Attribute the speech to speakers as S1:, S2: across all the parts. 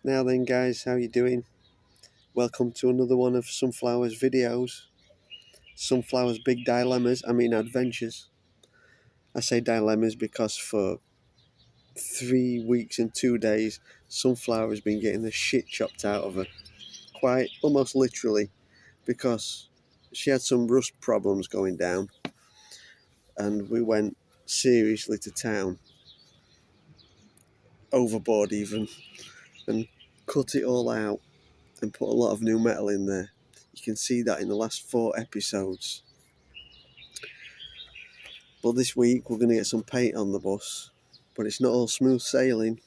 S1: Now then guys, how you doing? Welcome to another one of Sunflower's videos. Sunflower's big adventures. I say dilemmas because for 3 weeks and 2 days Sunflower has been getting the shit chopped out of her. Quite almost literally, because she had some rust problems going down and we went seriously to town, overboard even, and cut it all out and put a lot of new metal in there. You can see that in the last 4 episodes. But this week we're going to get some paint on the bus, but it's not all smooth sailing,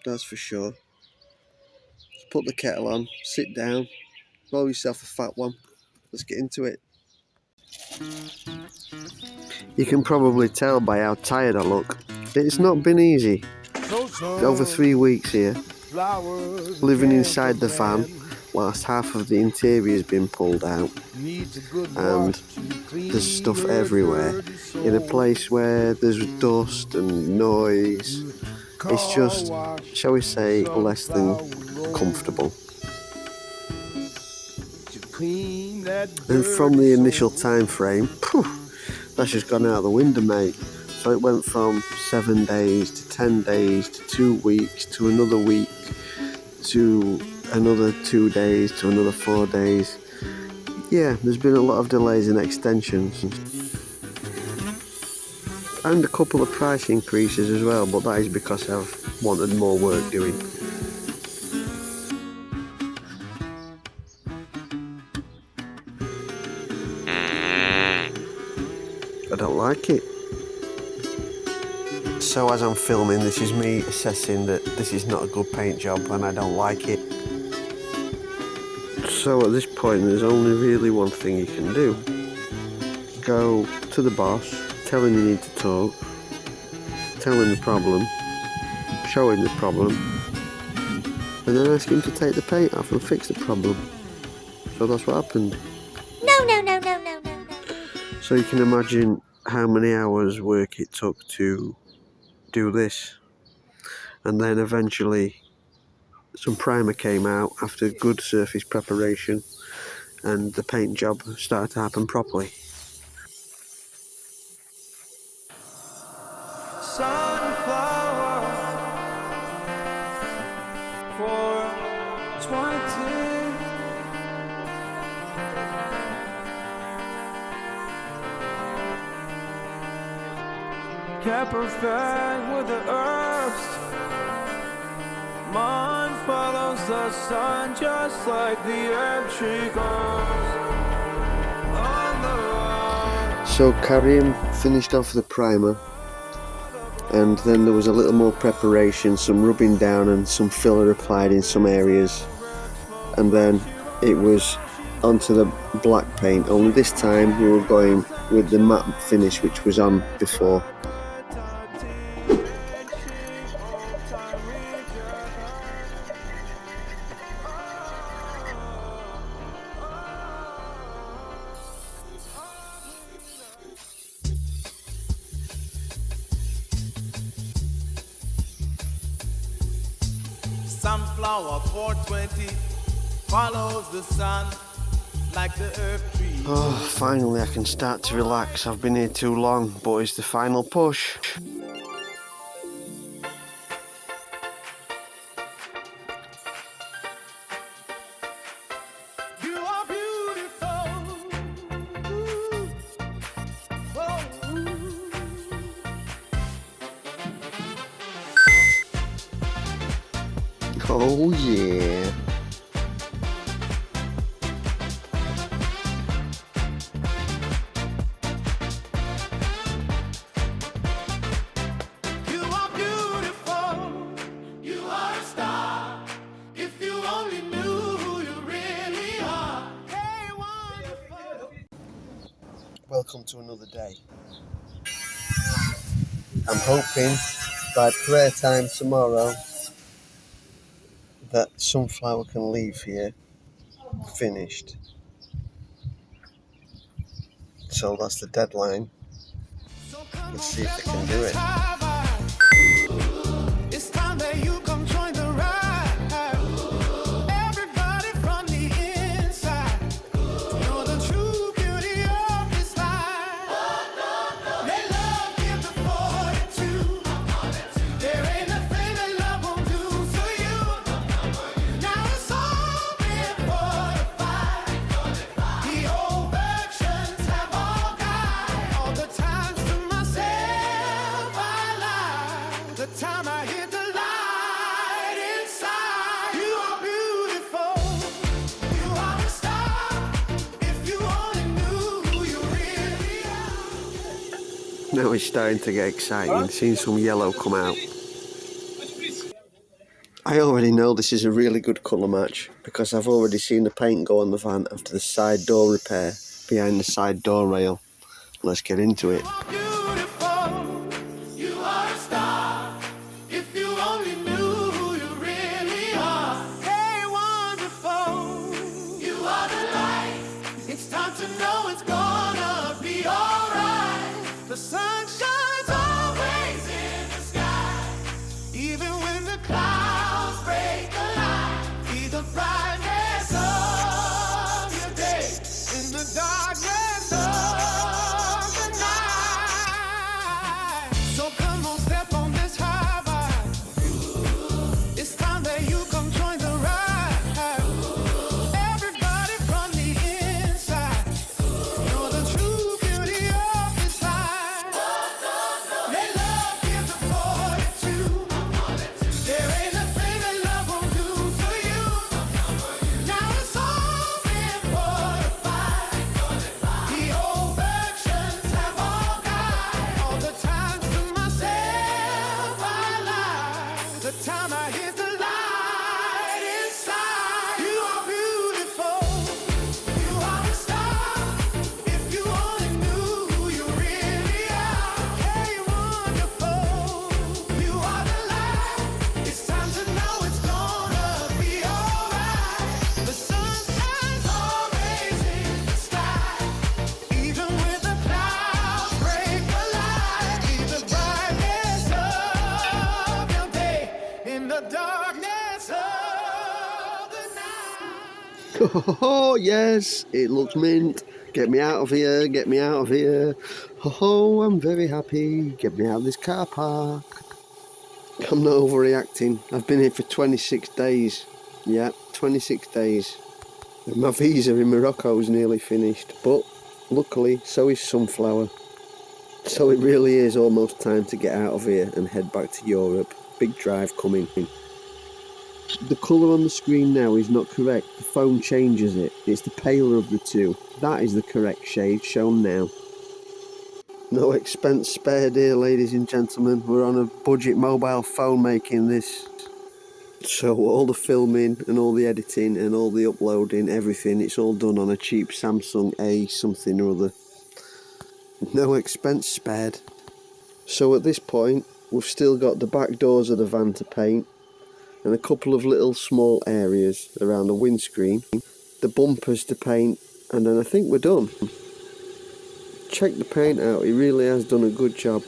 S1: that's for sure. Just put the kettle on, sit down, roll yourself a fat one, let's get into it. You can probably tell by how tired I look, it's not been easy. Over 3 weeks here, living inside the van whilst half of the interior has been pulled out, and there's stuff everywhere in a place where there's dust and noise. It's just, shall we say, less than comfortable. And from the initial time frame, that's just gone out the window, mate. So it went from 7 days to 10 days to 2 weeks to another week to another 2 days to another 4 days. Yeah, there's been a lot of delays and extensions. And a couple of price increases as well, but that is because I've wanted more work doing. I don't like it. So as I'm filming, this is me assessing that this is not a good paint job and I don't like it. So at this point there's only really one thing you can do. Go to the boss, tell him you need to talk, tell him the problem, show him the problem, and then ask him to take the paint off and fix the problem. So that's what happened.
S2: No.
S1: So you can imagine how many hours work it took to do this. And then eventually some primer came out after good surface preparation and the paint job started to happen properly.
S3: Sunflower for 20. Campervan with the herbs. Mine follows the sun just like the herb tree goes on the road.
S1: So Karim finished off the primer, and then there was a little more preparation, some rubbing down and some filler applied in some areas, and then it was onto the black paint, only this time we were going with the matte finish which was on before.
S3: Sunflower 420 follows the sun like the earth tree.
S1: Oh, finally I can start to relax. I've been here too long, but it's the final push.
S3: You are beautiful. Ooh. Oh.
S1: Oh yeah.
S3: You are beautiful. You are a star. If you only knew who you really are. Hey, wonderful.
S1: Welcome to another day. I'm hoping by prayer time tomorrow that Sunflower can leave here finished. So that's the deadline. Let's see if they can do it.
S3: It's time that you come join the ride.
S1: Now it's starting to get exciting, seeing some yellow come out. I already know this is a really good colour match because I've already seen the paint go on the van after the side door repair behind the side door rail. Let's get into it.
S3: You are a star. If you only knew who you really are. Hey, wonderful. You are the light. It's time to know it's gonna be alright. The sun shines always in the sky. Even when the clouds break the line. Be the brightness of your day. In the darkness of the night. So come on, step on this high vibe. It's time that you come join the ride. Everybody from the inside. You're the true beauty of this life. Let love give the fortitude. There ain't a thing that love won't do for you. Now it's all been fortified. The old versions have all died. All the times to myself I lied. The time I hit the light inside. You are beautiful. You are a star. If you only knew who you really are. Hey, wonderful. You are the light. It's time to know it's gonna be alright. The sun shines always in the sky. Even when the clouds break the light. Be the brightness of your day. In the darkness of the night.
S1: Oh yes, it looks mint. Get me out of here, get me out of here. Oh, I'm very happy. Get me out of this car park. I'm not overreacting. I've been here for 26 days. Yeah, 26 days. My visa in Morocco is nearly finished, but luckily so is Sunflower. So it really is almost time to get out of here and head back to Europe. Big drive coming. The colour on the screen now is not correct. The phone changes it. It's the paler of the two. That is the correct shade shown now. No expense spared here, ladies and gentlemen. We're on a budget mobile phone making this. So all the filming and all the editing and all the uploading, everything, it's all done on a cheap Samsung A something or other. No expense spared. So at this point, we've still got the back doors of the van to paint and a couple of little small areas around the windscreen, the bumpers to paint, and then I think we're done. Check the paint out, he really has done a good job.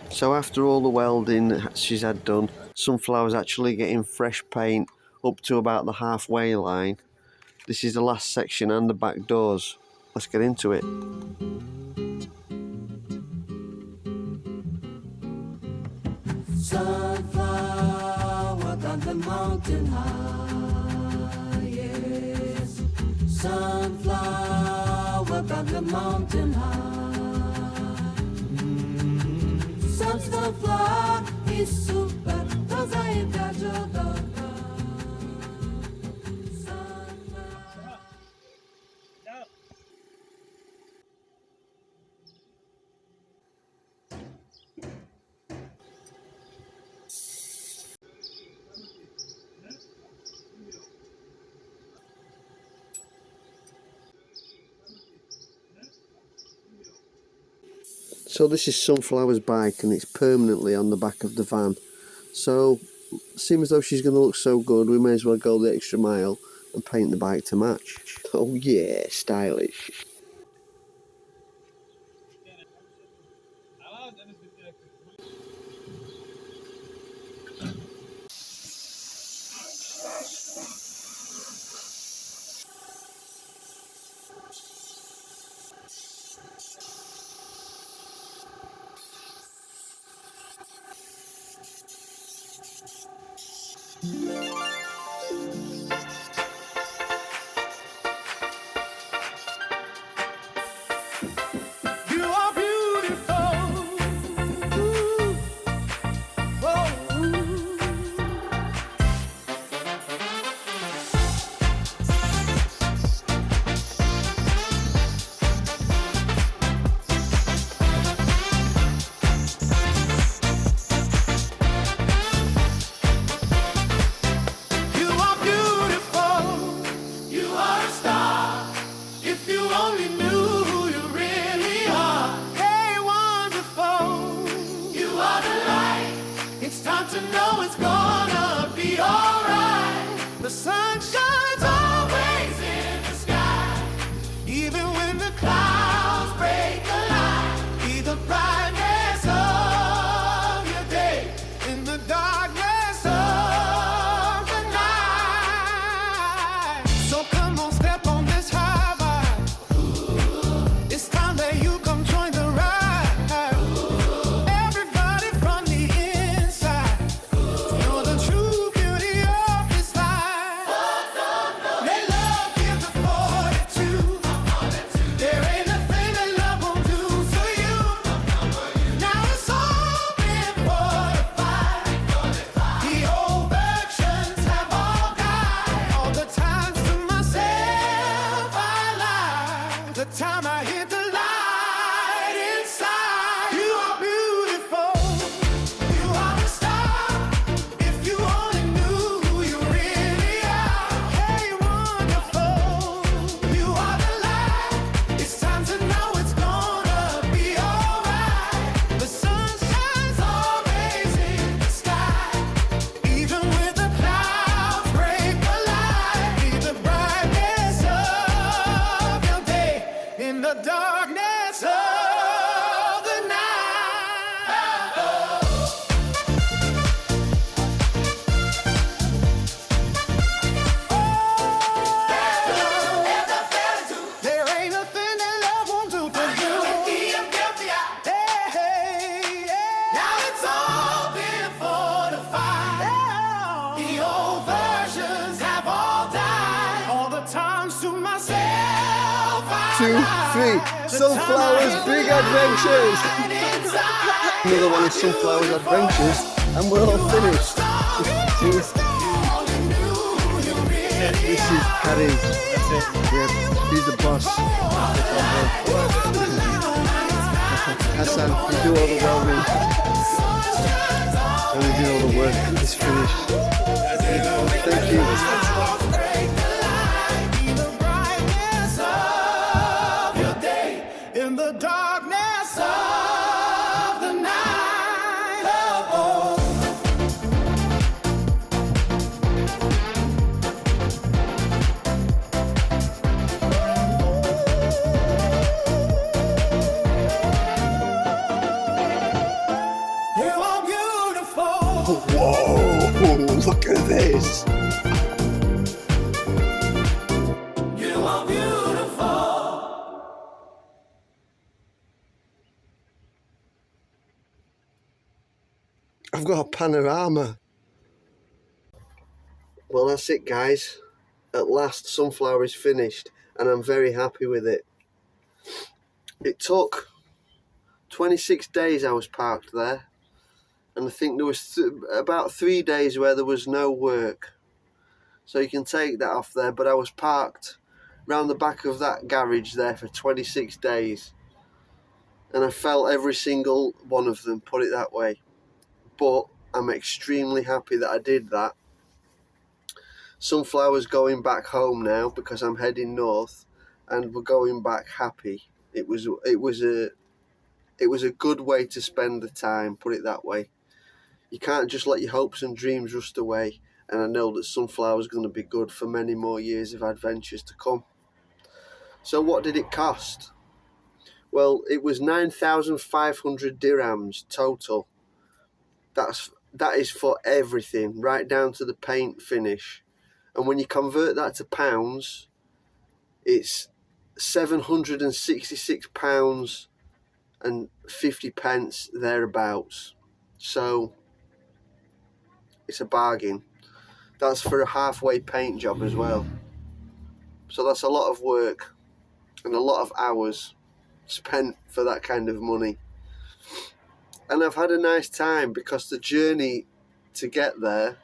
S1: So after all the welding that she's had done, Sunflower's actually getting fresh paint up to about the halfway line. This is the last section and the back doors. Let's get into it.
S2: Sunflower got the mountain high, yes. Sunflower got the mountain high. Sunflower is super, cause I got your dog.
S1: So this is Sunflower's bike and it's permanently on the back of the van. So seems as though she's going to look so good, we may as well go the extra mile and paint the bike to match. Oh yeah, stylish.
S3: the time I hit the light inside. You are beautiful. You are a star. If you only knew who you really are. Hey, wonderful. You are the light. It's time to know it's gonna be alright. The sun shines always in the sky. Even with the clouds break the light. Be the brightness of your day in the darkness of the night. There ain't nothing that love won't do for you. Hey, now it's all been fortified. The old versions have all died. All the times to myself I
S1: 2, 3, Sunflowers Big Adventures. Another one is Sunflowers Adventures, and we're all finished. This is Harry. Yeah, he's the boss. Hassan, we do all the welding, and we do all the work. It's finished. Thank you.
S3: In the darkness of the night. Oh. You are beautiful.
S1: Whoa! Look at this.
S3: You are beautiful.
S1: I've got a panorama. Well, that's it, guys. At last, Sunflower is finished, and I'm very happy with it. It took 26 days I was parked there, and I think there was about 3 days where there was no work. So you can take that off there, but I was parked round the back of that garage there for 26 days. And I felt every single one of them, put it that way. But I'm extremely happy that I did that. Sunflower's going back home now because I'm heading north, and we're going back happy. It was a good way to spend the time, put it that way. You can't just let your hopes and dreams rust away, and I know that Sunflower's going to be good for many more years of adventures to come. So what did it cost? Well, it was 9,500 dirhams total. That is for everything, right down to the paint finish. And when you convert that to pounds, it's £766 and 50 pence thereabouts. So it's a bargain. That's for a halfway paint job as well. So that's a lot of work and a lot of hours spent for that kind of money. And I've had a nice time because the journey to get there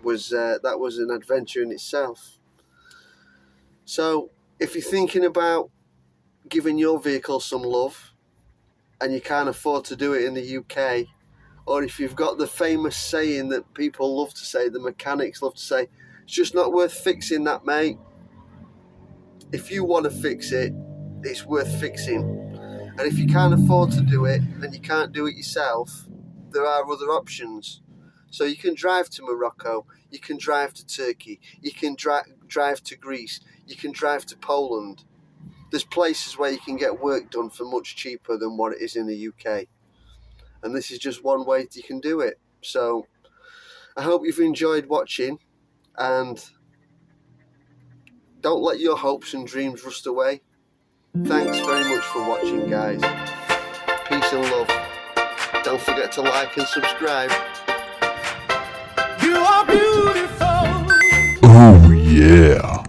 S1: was that was an adventure in itself. So if you're thinking about giving your vehicle some love and you can't afford to do it in the UK, or if you've got the famous saying that people love to say, the mechanics love to say, it's just not worth fixing that, mate. If you want to fix it, it's worth fixing. And if you can't afford to do it and you can't do it yourself, there are other options. So you can drive to Morocco, you can drive to Turkey, you can drive to Greece, you can drive to Poland. There's places where you can get work done for much cheaper than what it is in the UK. And this is just one way you can do it. So I hope you've enjoyed watching, and don't let your hopes and dreams rust away. Thanks very much for watching, guys. Peace and love. Don't forget to like and subscribe.
S3: You are beautiful.
S4: Oh yeah.